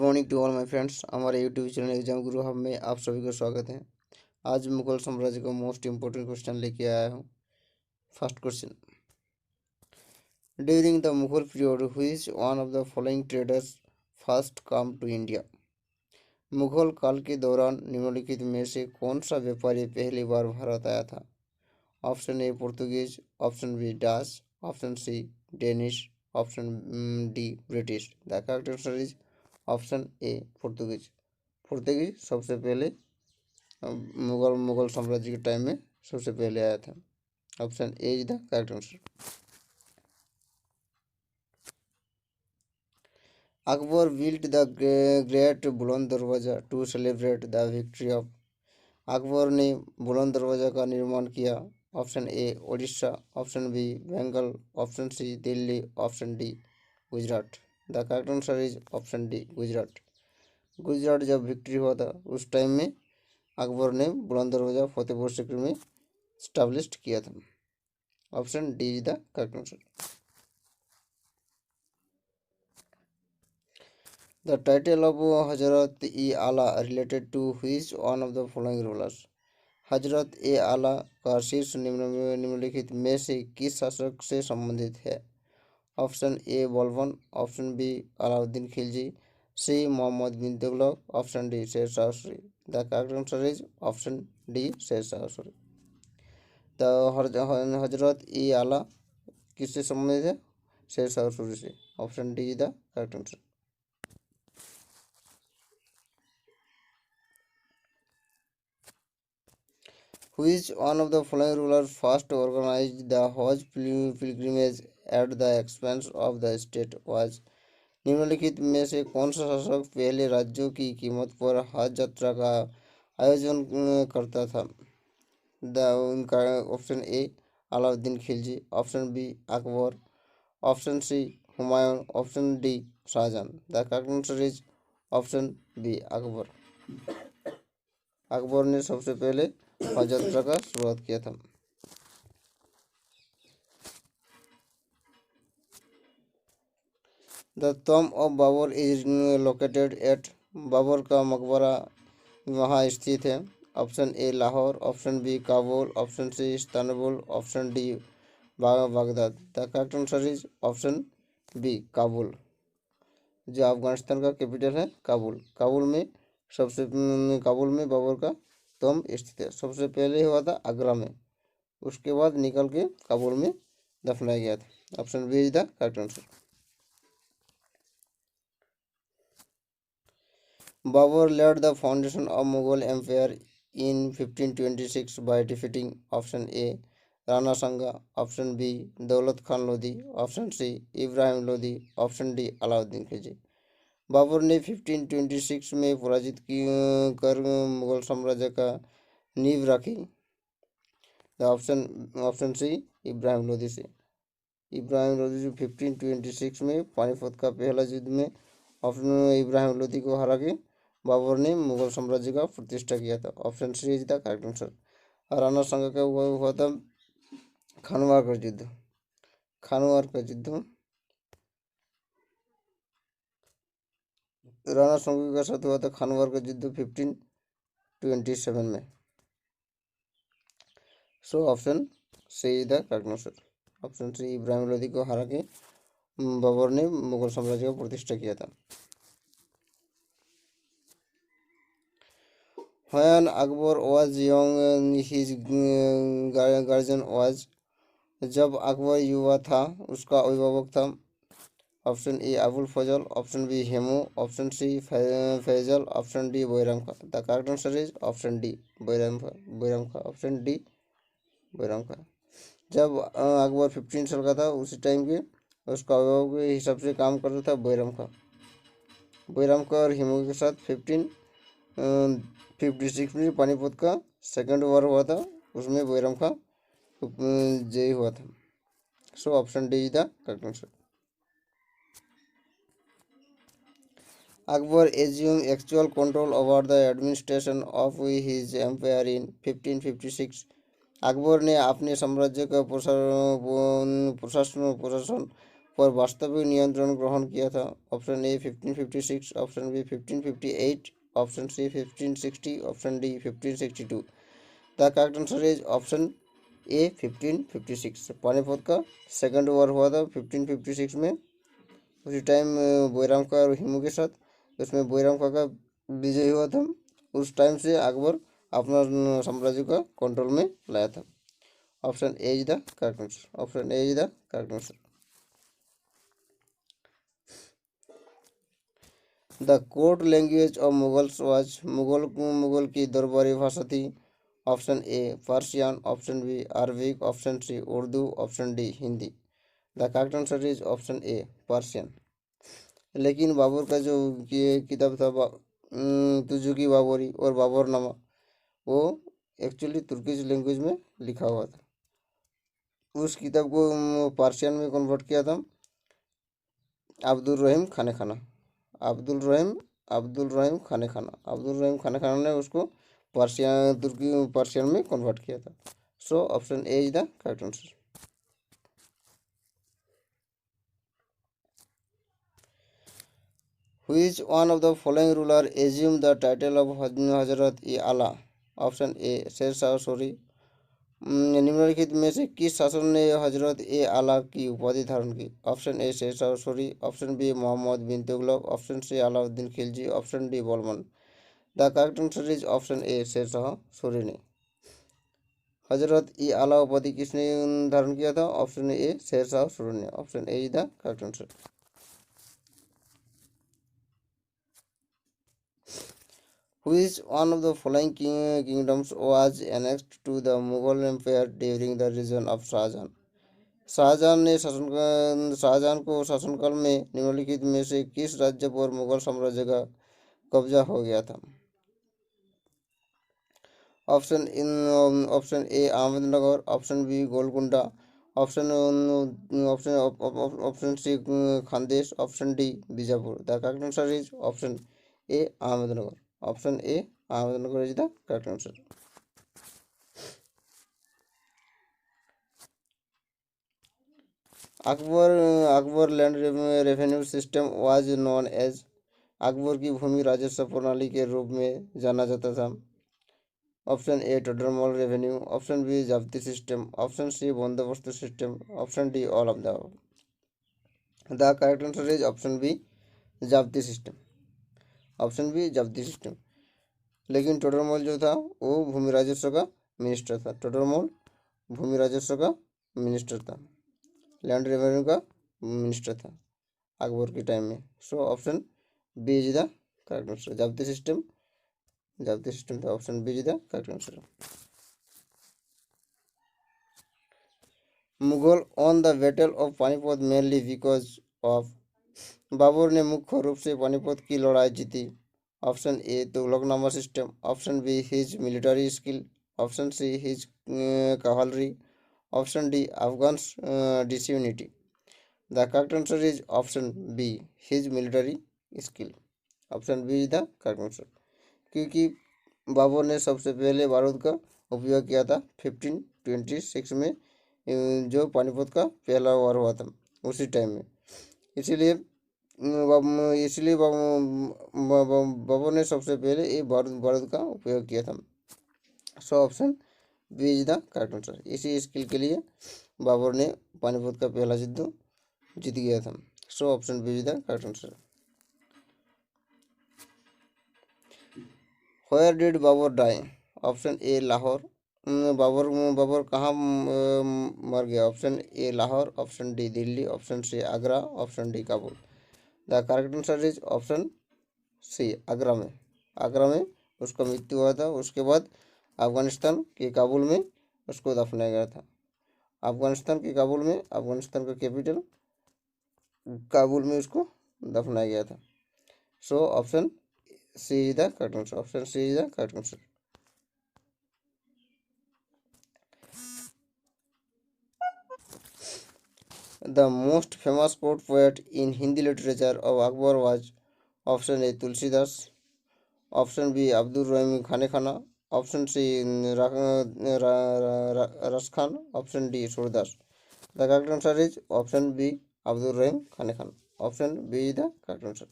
Morning to all my friends. हमारे YouTube channel Exam Guru Hub में आप सभी का स्वागत है। आज मुगल साम्राज्य का मोस्ट इम्पोर्टेंट क्वेश्चन लेके आया हूँ। First question, during the Mughal period which one of the following traders first come to India. Mughal काल के दौरान निम्नलिखित में से कौन सा व्यापारी पहली बार भारत आया था? Option A Portuguese, option B Dutch, option C Danish, option D British. The correct answer is option A Portuguese. Portuguese सबसे पहले मुगल साम्राज्य के टाइम में सबसे पहले आया था। Option A is the correct answer. Akbar built the great Buland Darwaza to celebrate the victory of. Akbar ने बुलंद दरवाजा का निर्माण किया। Option A Orissa, option B Bengal, option C Delhi, option D Gujarat. The correct answer is option D Gujarat. Gujarat जब विक्ट्री हुआ था उस टाइम में अकबर ने बुलंद दरवाजा फतेहपुर सीकरी में स्टैब्लिश किया था। Option D is the correct answer. The title of Hazrat i Ala related to which one of the following rulers. Hazrat e आला का शीर्ष निम्नलिखित में से किस शासक से संबंधित है? Option A Balban, option B Alauddin Khilji, C Mohammad bin Tughlaq, option D Sher Shah Suri. The correct answer is option D Sher Shah Suri. The हजरत ई आला किससे संबंधित है? शेर शाह सूरी से। Option D is the correct answer. Which one of the following rulers first organized the Hajj pilgrimage at the expense of the state was? निम्नलिखित में से कौन सा शासक पहले राज्यों की कीमत पर हज यात्रा का आयोजन करता था? उनका option A Alauddin Khilji, option B Akbar, option C Humayun, option D Shahjahan. The correct answer is option B Akbar. Akbar ने सबसे पहले हज यात्रा का शुरुआत किया था। The tomb of Babur is located at. Babur का मकबरा वहाँ स्थित है। Option A Lahore, option B Kabul, option C Istanbul, option D Baghdad. The correct answer is option B Kabul. जो अफगानिस्तान का कैपिटल है काबुल। काबुल में बाबर का टॉम्ब स्थित है। सबसे पहले हुआ था आगरा में, उसके बाद निकल के काबुल में दफनाया गया था। Option B is the correct answer. Babur laid the foundation of Mughal Empire in 1526 by defeating option A Rana Sanga, option B Daulat Khan Lodhi, option C Ibrahim Lodhi, option D Alauddin Khilji. Babur ने 1526 में पराजित कर मुगल साम्राज्य का नींव रखी। ऑप्शन सी इब्राहिम लोधी से। इब्राहिम लोधी जो 1526 में पानीपत का पहला युद्ध में इब्राहिम लोधी को हरा के बाबर ने मुगल साम्राज्य का प्रतिष्ठा किया था। Option C is the correct answer. Rana Sanga का हुआ था खानवार का युद्ध। राणा संगा के साथ हुआ था खानवार का युद्ध 1527 में। So option C is the correct answer. Option C Ibrahim Lodhi को हरा के बाबर ने मुगल साम्राज्य का प्रतिष्ठा किया था। When Akbar was young, his guardian was। जब अकबर युवा था उसका अभिभावक था। Option A Abul Fazal, option B Hemu, option C Faizal, option D Bairam Khan. The correct answer is option D Bairam Khan. Option D Bairam खा। जब अकबर 15 साल का था उसी टाइम के उसका अभिभावक के हिसाब से काम करता था बैराम खा और हेमू के साथ 1556 में पानीपत का सेकंड वार हुआ था, उसमें बैराम खा जय हुआ था। So option D is the correct answer. Akbar assume actual control over the administration of his empire in 1556। Akbar ने अपने साम्राज्य का प्रशासन पर वास्तविक नियंत्रण ग्रहण किया था? Option A 1556, option B 1558, option C 1560, option D 1562। The correct answer is option A 1556। Panipat का सेकंड वॉर हुआ था 1556 में। उसी टाइम बैराम का और हिमू के साथ, उसमें बैराम का विजय हुआ था। उस टाइम से अकबर अपना साम्राज्य का कंट्रोल में लाया था। Option A is the correct answer. Option A is the correct answer. The court language of Mughals was, Mughal की दरबारी भाषा थी? Option A Persian, option B Arabic, option C Urdu, option D Hindi. The correct answer is option A Persian. लेकिन बाबर का जो ये किताब था तुजुकी बाबरी और बाबरनामा, वो एक्चुअली तुर्किश लैंग्वेज में लिखा हुआ था। उस किताब को पर्शियन में कन्वर्ट किया था अब्दुल रहीम खाने खाना। अब्दुल रहीम खाने खाना ने उसको पर्शियन में कन्वर्ट किया था। So option A is the correct answer. Which one of the following ruler assumed the title of Hazrat-e-Ala? Option A Sher Shah Suri. निम्नलिखित में से किस शासक ने हजरत ए आला की उपाधि धारण की? Option A Sher Shah Suri, option B Mohammad bin Tughlaq, option C Alauddin Khilji, option D Balban. The correct answer is option A Sher Shah Suri ने हजरत ई आला उपाधि किसने धारण किया था? ऑप्शन ए शेर शाह सूरी ने। Option A is the correct answer. Which one of the following kingdoms was annexed to the Mughal Empire during the reign of Shahjahan? Shahjahan को शासनकाल में निम्नलिखित में से किस राज्य पर मुगल साम्राज्य का कब्जा हो गया था? Option A Ahmednagar, option B Golconda, option option C Khandesh, option D Bijapur. The correct answer is option A Ahmednagar. Option A Ahmednagar is the correct answer. Akbar land revenue system was known as, Akbar की भूमि राजस्व प्रणाली के रूप में जाना जाता था? Option A Todarmal revenue, option B Zabti system, option C Bandobast system, option D all of the. The correct answer is option B Zabti system. Option B Zabti system. लेकिन टोडरमल जो था वो भूमि राजस्व का मिनिस्टर था। टोडरमल भूमि राजस्व का मिनिस्टर था, लैंड रेवेन्यू का मिनिस्टर था अकबर के टाइम में। So option B is the correct answer. Zabti system था। Option B is the correct answer. Mughal on the battle of Panipat mainly because of, Babur ने मुख्य रूप से पानीपत की लड़ाई जीती? Option A Tughlaqnama system, option B his military skill, option C his cavalry, option D Afghan disunity. The correct answer is option B his military skill. Option B is the correct answer. क्योंकि बाबर ने सबसे पहले बारूद का उपयोग किया था 1526 में, जो पानीपत का पहला वार हुआ था उसी टाइम में। इसीलिए बाबर ने सबसे पहले ये बारूद का उपयोग किया था। So option B is the correct answer. इसी स्किल के लिए बाबर ने पानीपत का पहला युद्ध जीत गया था। So option B is the correct answer. Where did Babur die? Option A Lahore. Babur कहाँ मर गया? Option A Lahore, option D Delhi, option C Agra, option D Kabul. The correct answer is option C Agra में। आगरा में उसका मृत्यु हुआ था। उसके बाद अफगानिस्तान के काबुल में उसको दफनाया गया था। अफगानिस्तान के काबुल में, अफगानिस्तान का कैपिटल काबुल में उसको दफनाया गया था। So option C is the correct answer. Option C is the correct answer. The most famous court poet in Hindi literature of Akbar was option A Tulsidas, option B Abdul Rahim Khane Khana, option C Ras Khan, option D Surdas। The correct answer is option B Abdul Rahim Khane Khan. Option B is the correct answer.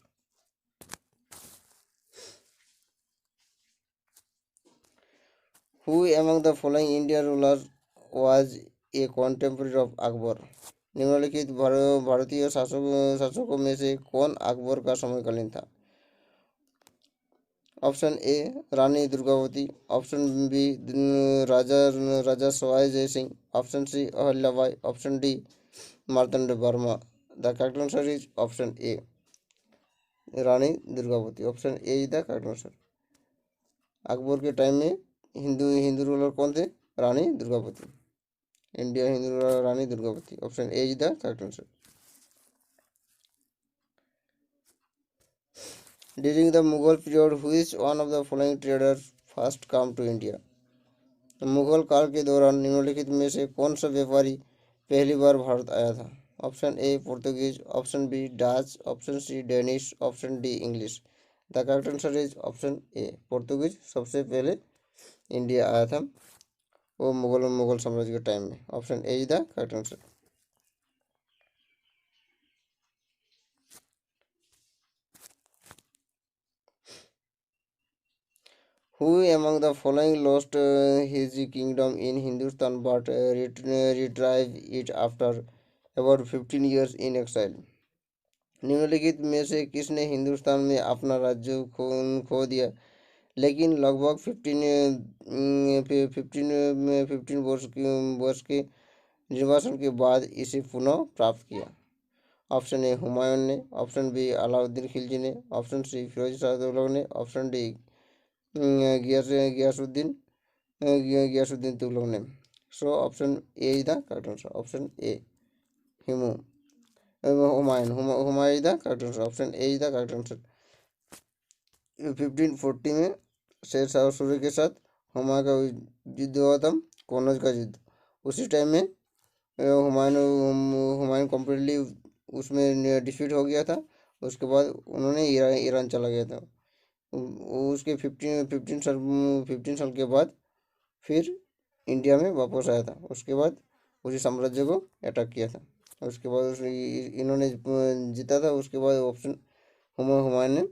Who among the following Indian rulers was a contemporary of Akbar? निम्नलिखित भारतीय शासकों में से कौन अकबर का समकालीन था? Option A Rani Durgavati, option B Raja Raja Sawai Jai Singh, option C Ahilyabai, option D Marthanda Varma. The correct answer is option A Rani Durgavati. Option A is the correct answer. Akbar के टाइम में हिंदू रूलर कौन थे? Rani Durgavati. India Hindu ruler Rani Durgavati. Option A is the correct answer. During the Mughal period, which one of the following traders first come to India? Mughal काल के दौरान निम्नलिखित में से कौन सा व्यापारी पहली बार भारत आया था? Option A Portuguese, option B Dutch, option C Danish, option D English. The correct answer is option A Portuguese सबसे पहले इंडिया आया था वो मुगल साम्राज्य के टाइम में. Option A is the correct answer. Who among the following lost his kingdom in Hindustan but retrieved it after about 15 years in exile? निम्नलिखित में से किसने हिंदुस्तान में अपना राज्य खो दिया लेकिन लगभग 15 वर्ष के निर्वासन के बाद इसे पुनः प्राप्त किया? ऑप्शन ए हुमायूं ने, ऑप्शन बी अलाउद्दीन खिलजी ने, ऑप्शन सी फिरोज शाह तुगलक ने, ऑप्शन डी गियासुद्दीन तुगलक ने. So option A is the correct answer. Option A Humayun is the correct answer. Option A is the correct answer. 1540 में शेर शाह सूरी के साथ हुमायूं का युद्ध हुआ था, कन्नौज का युद्ध. उसी टाइम में हुमायूं कम्प्लीटली उसमें डिफीट हो गया था. उसके बाद उन्होंने ईरान चला गया था. उसके 15 साल के बाद फिर इंडिया में वापस आया था. उसके बाद उसी साम्राज्य को अटैक किया था. उसके बाद इन्होंने जीता था. उसके बाद ऑप्शन हुमायूं ने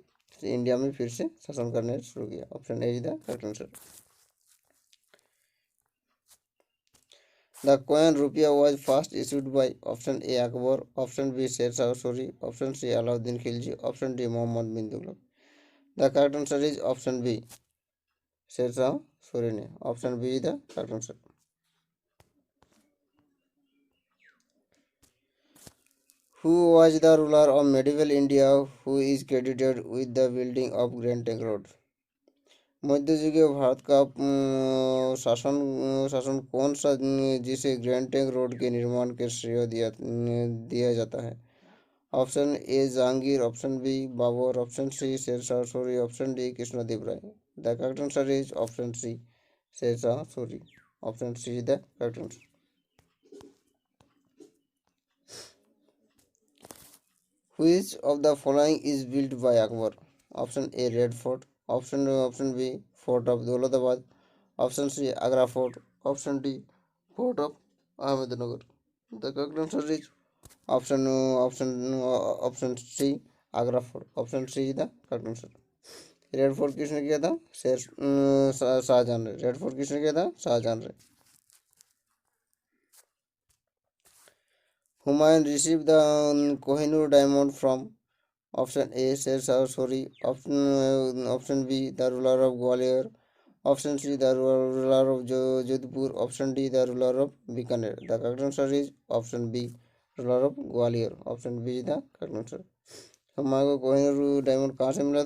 इंडिया में फिर से शासन करने शुरू किया. Option A is the correct answer. The coin rupaya was first issued by option A Akbar, option B Sher Shah Suri, option C Alauddin Khilji, option D Mohammad bin Tughlaq. The correct answer is option B Sher Shah Suri ने. Option B is the correct answer. Who was the ruler of medieval India who is credited with the building of Grand Trunk Road? मध्ययुगीय भारत का शासन कौन सा जिसे grand trunk road के निर्माण के श्रेय दिया जाता है? Option A Jahangir, option B Babur, option C Sher Shah Suri, option D Krishnadeva Raya. The correct answer is option C Sher Shah Suri. Option C is the correct answer. Which of the following is built by Akbar? Option A Red Fort, option B Fort of Daulatabad, option C Agra Fort, option D Fort of Ahmednagar. The correct answer is option C Agra Fort. Option C is the correct answer. Red fort किसने किया था? शाहजहां ने. Red fort किसने किया था? शाहजहां ने. Humayun received the Kohinoor diamond from option A Sher Shah Suri, option B the ruler of Gwalior, option C the ruler of Jodhpur, option D the ruler of Bikaner. The correct answer is option B ruler of Gwalior. Option B is the correct answer. Humayun को Kohinoor diamond कहाँ से मिला था?